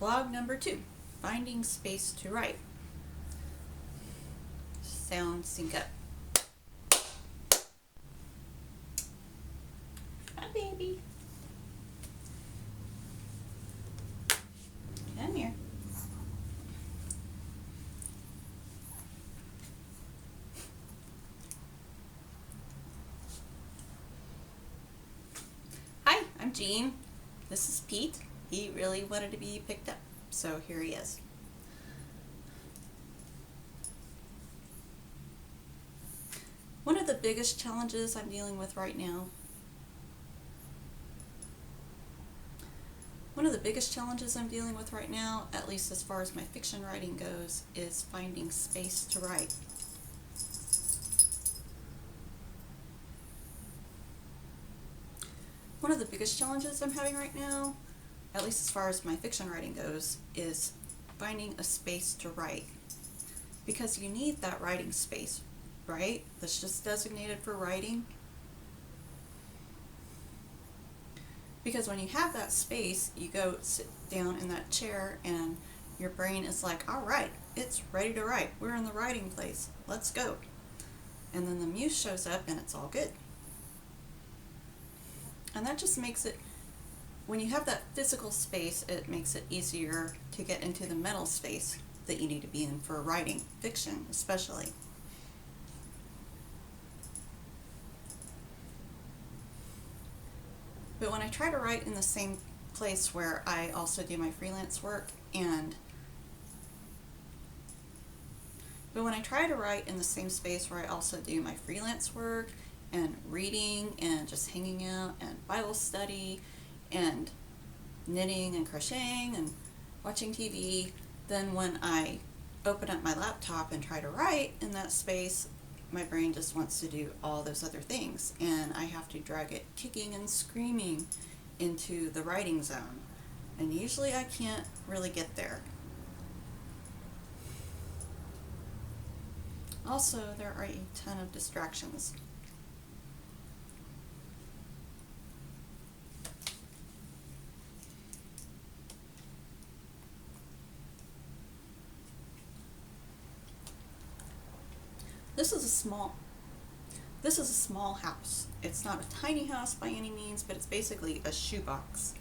Blog number 2, Finding Space to Write. Sound sync up. Hi, baby. Come here. Hi, I'm Jean. This is Pete. He really wanted to be picked up, so here he is. One of the biggest challenges I'm dealing with right now at least as far as my fiction writing goes, is finding space to write. One of the biggest challenges I'm having right now, at least as far as my fiction writing goes, is finding a space to write. Because you need that writing space, right? That's just designated for writing. Because when you have that space, you go sit down in that chair and your brain is like, all right, it's ready to write. We're in the writing place. Let's go. And then the muse shows up and it's all good. And that just makes it, when you have that physical space, it makes it easier to get into the mental space that you need to be in for writing, fiction especially. But when I try to write in the same place where I also do my freelance work and reading and just hanging out and Bible study and knitting and crocheting and watching TV, then when I open up my laptop and try to write in that space, my brain just wants to do all those other things, and I have to drag it kicking and screaming into the writing zone. And usually I can't really get there. Also, there are a ton of distractions. This is a small house. It's not a tiny house by any means, but it's basically a shoebox,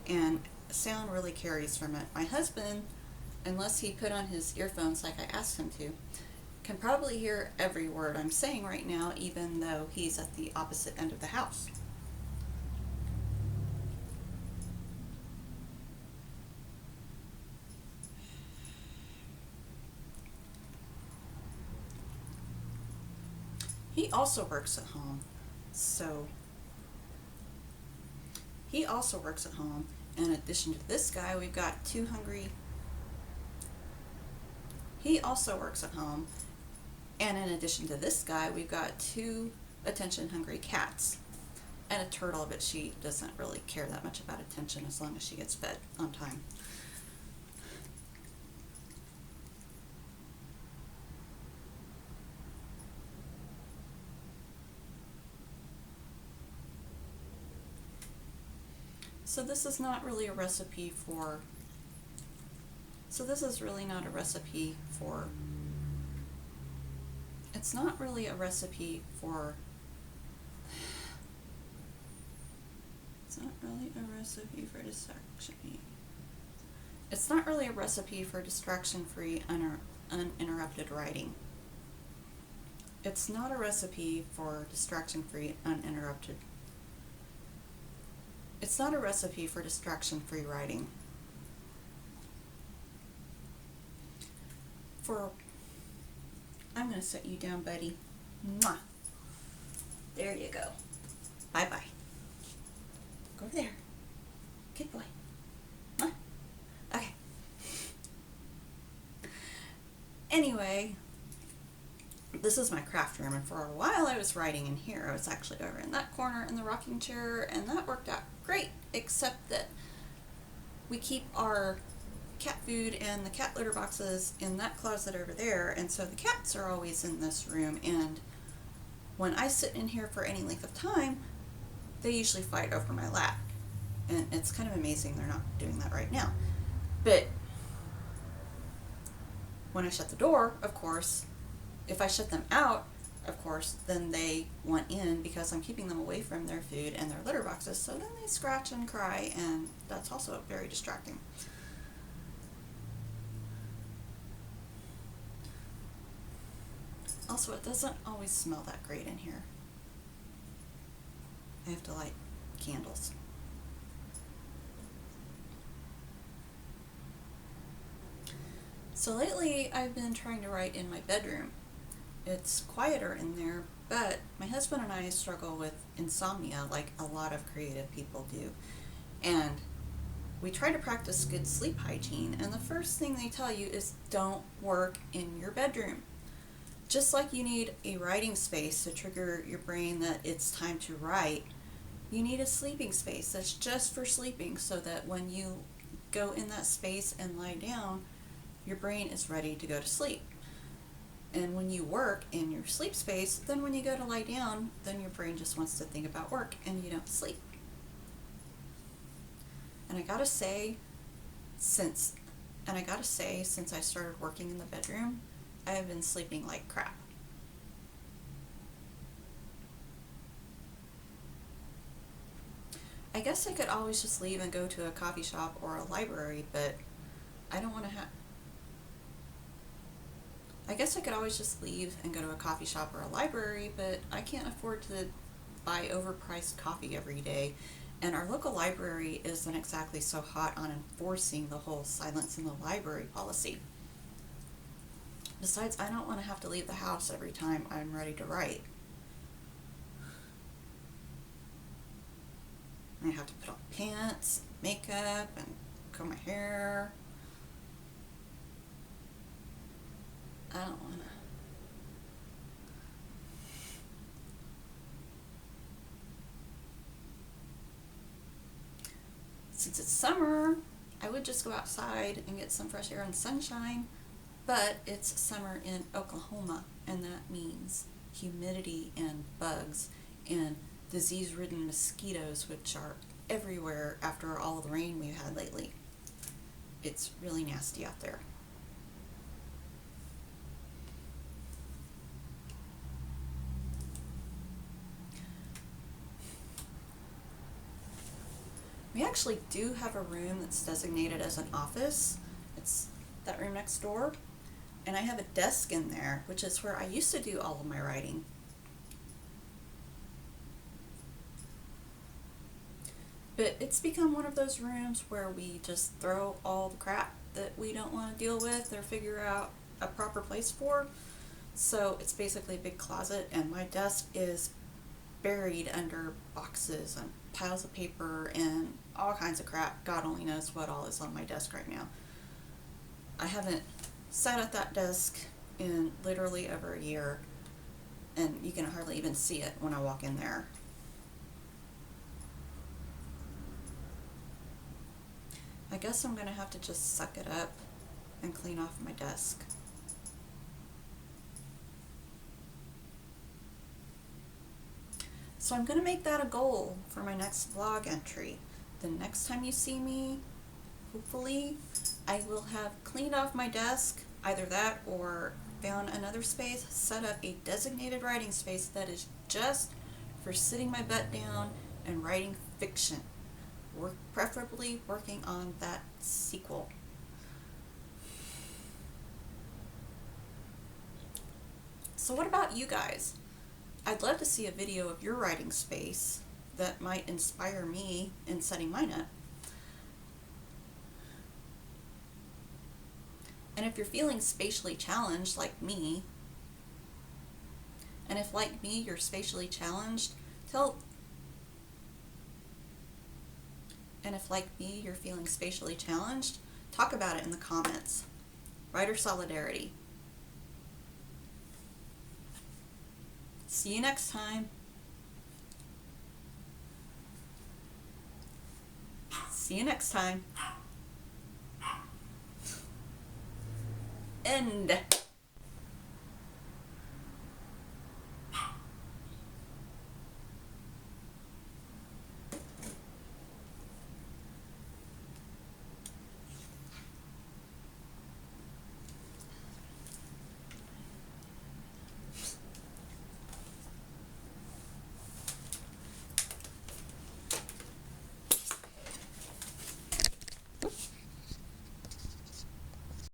and sound really carries from it. My husband, unless he put on his earphones like I asked him to, can probably hear every word I'm saying right now, even though he's at the opposite end of the house. He also works at home, In addition to this guy, we've got two hungry. He also works at home, and in addition to this guy, we've got two attention-hungry cats and a turtle, but she doesn't really care that much about attention as long as she gets fed on time. So this is not really a recipe for, it's not really a recipe for distraction. It's not really a recipe for distraction-free, uninterrupted writing. It's not a recipe for distraction-free, It's not a recipe for distraction-free writing. I'm going to set you down, buddy. Mwah. There you go. Bye-bye. Go over there. Good boy. Mwah. Okay. Anyway, this is my craft room, and for a while I was writing in here. I was actually over in that corner in the rocking chair, and that worked out great, except that we keep our cat food and the cat litter boxes in that closet over there, and so the cats are always in this room, and when I sit in here for any length of time, they usually fight over my lap, and it's kind of amazing they're not doing that right now. But when I shut the door, of course, if I shut them out, of course, then they want in because I'm keeping them away from their food and their litter boxes. So then they scratch and cry, and that's also very distracting. Also, it doesn't always smell that great in here. I have to light candles. So lately, I've been trying to write in my bedroom. It's quieter in there, but my husband and I struggle with insomnia like a lot of creative people do. And we try to practice good sleep hygiene, and the first thing they tell you is don't work in your bedroom. Just like you need a writing space to trigger your brain that it's time to write, you need a sleeping space that's just for sleeping so that when you go in that space and lie down, your brain is ready to go to sleep. And when you work in your sleep space, then when you go to lie down, then your brain just wants to think about work and you don't sleep. And I gotta say, since I started working in the bedroom, I have been sleeping like crap. I guess I could always just leave and go to a coffee shop or a library, but I don't want to have. I guess I could always just leave and go to a coffee shop or a library, but I can't afford to buy overpriced coffee every day. And our local library isn't exactly so hot on enforcing the whole silence in the library policy. Besides, I don't want to have to leave the house every time I'm ready to write. I have to put on pants, makeup, and comb my hair. I don't want to. Since it's summer, I would just go outside and get some fresh air and sunshine, but it's summer in Oklahoma, and that means humidity and bugs and disease-ridden mosquitoes, which are everywhere after all the rain we've had lately. It's really nasty out there. We actually do have a room that's designated as an office. It's that room next door. And I have a desk in there, which is where I used to do all of my writing. But it's become one of those rooms where we just throw all the crap that we don't want to deal with or figure out a proper place for. So it's basically a big closet, and my desk is buried under boxes and piles of paper and all kinds of crap. God only knows what all is on my desk right now. I haven't sat at that desk in literally over a year, and you can hardly even see it when I walk in there. I guess I'm gonna have to just suck it up and clean off my desk. So I'm gonna make that a goal for my next vlog entry. The next time you see me, hopefully, I will have cleaned off my desk, either that or found another space, set up a designated writing space that is just for sitting my butt down and writing fiction. Preferably working on that sequel. So what about you guys? I'd love to see a video of your writing space that might inspire me in setting mine up. And if you're feeling spatially challenged like me, and if like me you're spatially challenged, feeling spatially challenged, talk about it in the comments. Writer solidarity. See you next time. See you next time. End.